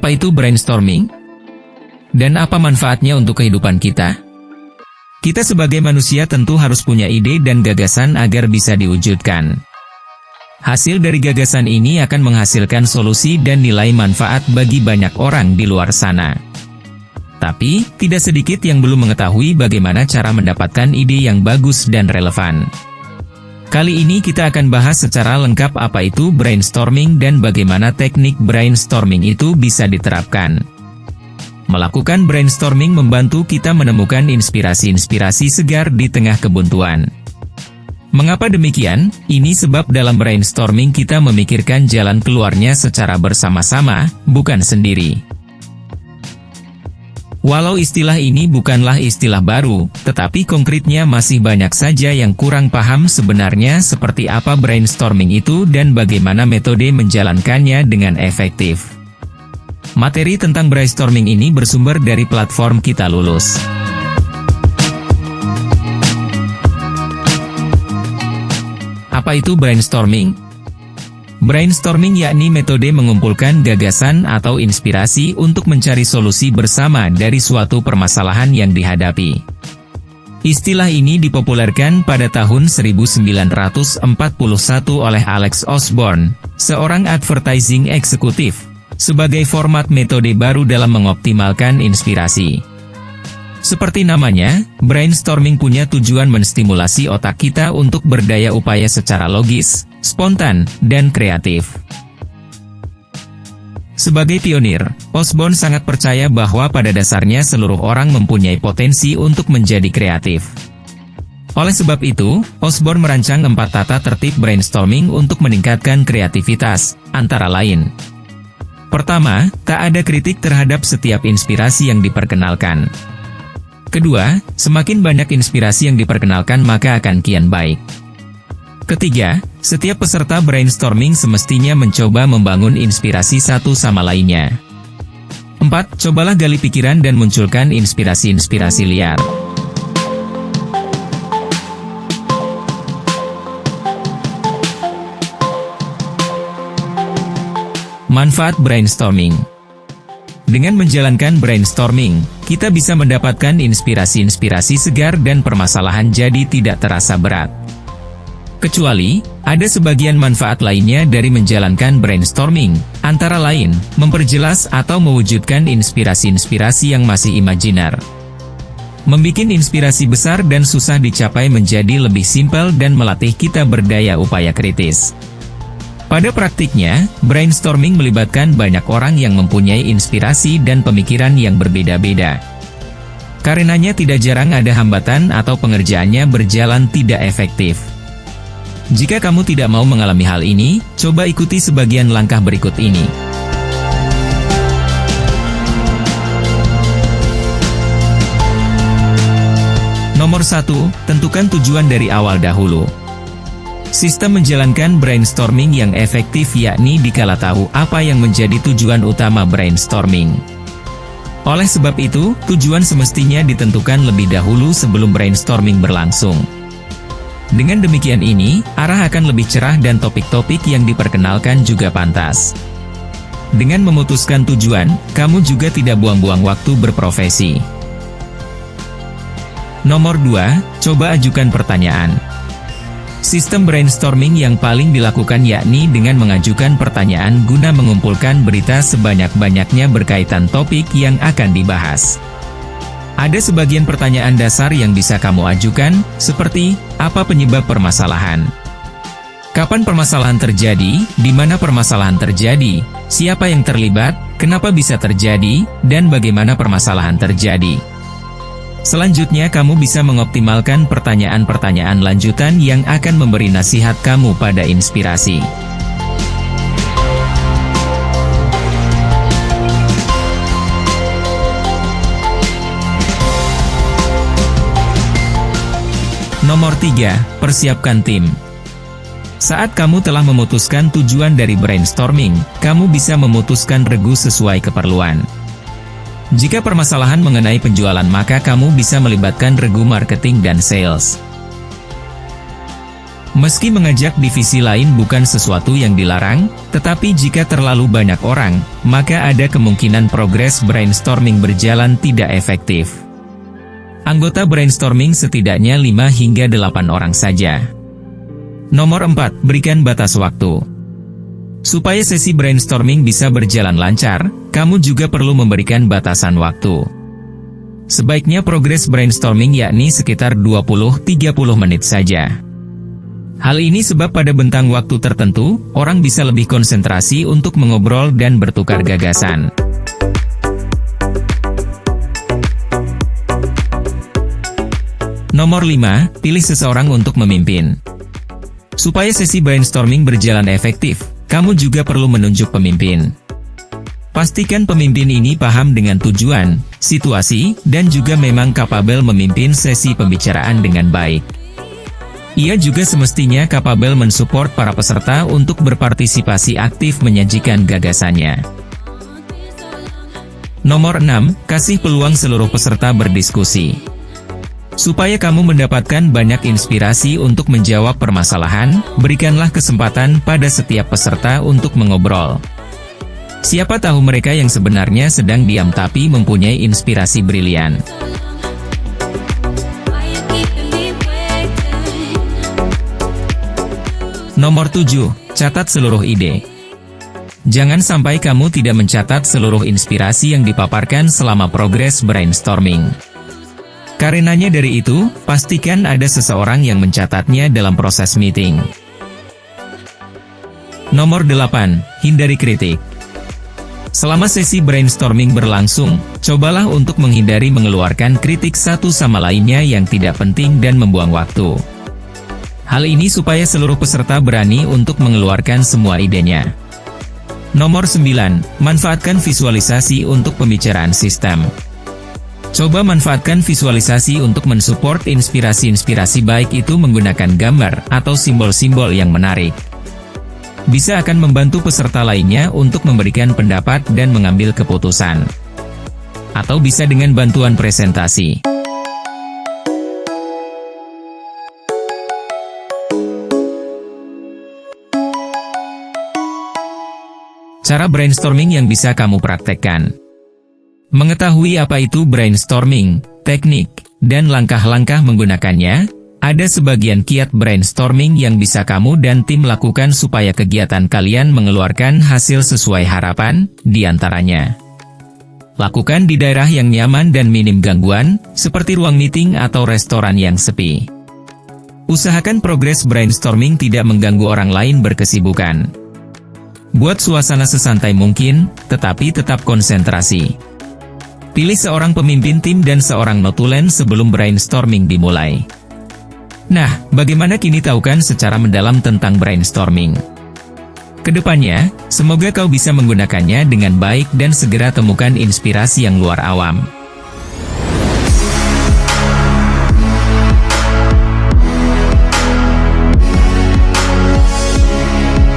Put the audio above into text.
Apa itu brainstorming? Dan apa manfaatnya untuk kehidupan kita? Kita sebagai manusia tentu harus punya ide dan gagasan agar bisa diwujudkan. Hasil dari gagasan ini akan menghasilkan solusi dan nilai manfaat bagi banyak orang di luar sana. Tapi, tidak sedikit yang belum mengetahui bagaimana cara mendapatkan ide yang bagus dan relevan. Kali ini kita akan bahas secara lengkap apa itu brainstorming dan bagaimana teknik brainstorming itu bisa diterapkan. Melakukan brainstorming membantu kita menemukan inspirasi-inspirasi segar di tengah kebuntuan. Mengapa demikian? Ini sebab dalam brainstorming kita memikirkan jalan keluarnya secara bersama-sama, bukan sendiri. Walau istilah ini bukanlah istilah baru, tetapi konkretnya masih banyak saja yang kurang paham sebenarnya seperti apa brainstorming itu dan bagaimana metode menjalankannya dengan efektif. Materi tentang brainstorming ini bersumber dari platform Kita Lulus. Apa itu brainstorming? Brainstorming yakni metode mengumpulkan gagasan atau inspirasi untuk mencari solusi bersama dari suatu permasalahan yang dihadapi. Istilah ini dipopulerkan pada tahun 1941 oleh Alex Osborne, seorang advertising eksekutif, sebagai format metode baru dalam mengoptimalkan inspirasi. Seperti namanya, brainstorming punya tujuan menstimulasi otak kita untuk berdaya upaya secara logis, spontan, dan kreatif. Sebagai pionir, Osborne sangat percaya bahwa pada dasarnya seluruh orang mempunyai potensi untuk menjadi kreatif. Oleh sebab itu, Osborne merancang 4 tata tertib brainstorming untuk meningkatkan kreativitas, antara lain. Pertama, tak ada kritik terhadap setiap inspirasi yang diperkenalkan. Kedua, semakin banyak inspirasi yang diperkenalkan maka akan kian baik. Ketiga, setiap peserta brainstorming semestinya mencoba membangun inspirasi satu sama lainnya. 4. Cobalah gali pikiran dan munculkan inspirasi-inspirasi liar. Manfaat brainstorming. Dengan menjalankan brainstorming, kita bisa mendapatkan inspirasi-inspirasi segar dan permasalahan jadi tidak terasa berat. Kecuali, ada sebagian manfaat lainnya dari menjalankan brainstorming, antara lain, memperjelas atau mewujudkan inspirasi-inspirasi yang masih imajiner. Membikin inspirasi besar dan susah dicapai menjadi lebih simpel dan melatih kita berdaya upaya kritis. Pada praktiknya, brainstorming melibatkan banyak orang yang mempunyai inspirasi dan pemikiran yang berbeda-beda. Karenanya tidak jarang ada hambatan atau pengerjaannya berjalan tidak efektif. Jika kamu tidak mau mengalami hal ini, coba ikuti sebagian langkah berikut ini. Nomor 1, tentukan tujuan dari awal dahulu. Sistem menjalankan brainstorming yang efektif yakni dikala tahu apa yang menjadi tujuan utama brainstorming. Oleh sebab itu, tujuan semestinya ditentukan lebih dahulu sebelum brainstorming berlangsung. Dengan demikian ini, arah akan lebih cerah dan topik-topik yang diperkenalkan juga pantas. Dengan memutuskan tujuan, kamu juga tidak buang-buang waktu berprofesi. Nomor 2, coba ajukan pertanyaan. Sistem brainstorming yang paling dilakukan yakni dengan mengajukan pertanyaan guna mengumpulkan berita sebanyak-banyaknya berkaitan topik yang akan dibahas. Ada sebagian pertanyaan dasar yang bisa kamu ajukan, seperti, apa penyebab permasalahan? Kapan permasalahan terjadi? Di mana permasalahan terjadi? Siapa yang terlibat? Kenapa bisa terjadi? Dan bagaimana permasalahan terjadi? Selanjutnya kamu bisa mengoptimalkan pertanyaan-pertanyaan lanjutan yang akan memberi nasihat kamu pada inspirasi. Nomor 3, persiapkan tim. Saat kamu telah memutuskan tujuan dari brainstorming, kamu bisa memutuskan regu sesuai keperluan. Jika permasalahan mengenai penjualan maka kamu bisa melibatkan regu marketing dan sales. Meski mengajak divisi lain bukan sesuatu yang dilarang, tetapi jika terlalu banyak orang, maka ada kemungkinan progres brainstorming berjalan tidak efektif. Anggota brainstorming setidaknya 5 hingga 8 orang saja. Nomor 4, berikan batas waktu. Supaya sesi brainstorming bisa berjalan lancar, kamu juga perlu memberikan batasan waktu. Sebaiknya progres brainstorming yakni sekitar 20-30 menit saja. Hal ini sebab pada bentang waktu tertentu, orang bisa lebih konsentrasi untuk mengobrol dan bertukar gagasan. Nomor 5, pilih seseorang untuk memimpin. Supaya sesi brainstorming berjalan efektif, kamu juga perlu menunjuk pemimpin. Pastikan pemimpin ini paham dengan tujuan, situasi, dan juga memang kapabel memimpin sesi pembicaraan dengan baik. Ia juga semestinya kapabel mensupport para peserta untuk berpartisipasi aktif menyajikan gagasannya. Nomor 6, kasih peluang seluruh peserta berdiskusi. Supaya kamu mendapatkan banyak inspirasi untuk menjawab permasalahan, berikanlah kesempatan pada setiap peserta untuk mengobrol. Siapa tahu mereka yang sebenarnya sedang diam tapi mempunyai inspirasi brilian. Nomor 7, catat seluruh ide. Jangan sampai kamu tidak mencatat seluruh inspirasi yang dipaparkan selama progres brainstorming. Karenanya dari itu, pastikan ada seseorang yang mencatatnya dalam proses meeting. Nomor 8, hindari kritik. Selama sesi brainstorming berlangsung, cobalah untuk menghindari mengeluarkan kritik satu sama lainnya yang tidak penting dan membuang waktu. Hal ini supaya seluruh peserta berani untuk mengeluarkan semua idenya. Nomor 9, manfaatkan visualisasi untuk pembicaraan sistem. Coba manfaatkan visualisasi untuk mensupport inspirasi-inspirasi baik itu menggunakan gambar atau simbol-simbol yang menarik. Bisa akan membantu peserta lainnya untuk memberikan pendapat dan mengambil keputusan. Atau bisa dengan bantuan presentasi. Cara brainstorming yang bisa kamu praktekkan. Mengetahui apa itu brainstorming, teknik, dan langkah-langkah menggunakannya, ada sebagian kiat brainstorming yang bisa kamu dan tim lakukan supaya kegiatan kalian mengeluarkan hasil sesuai harapan, diantaranya. Lakukan di daerah yang nyaman dan minim gangguan, seperti ruang meeting atau restoran yang sepi. Usahakan progres brainstorming tidak mengganggu orang lain berkesibukan. Buat suasana sesantai mungkin, tetapi tetap konsentrasi. Pilih seorang pemimpin tim dan seorang notulen sebelum brainstorming dimulai. Nah, bagaimana kini tahukan secara mendalam tentang brainstorming? Kedepannya, semoga kau bisa menggunakannya dengan baik dan segera temukan inspirasi yang luar awam.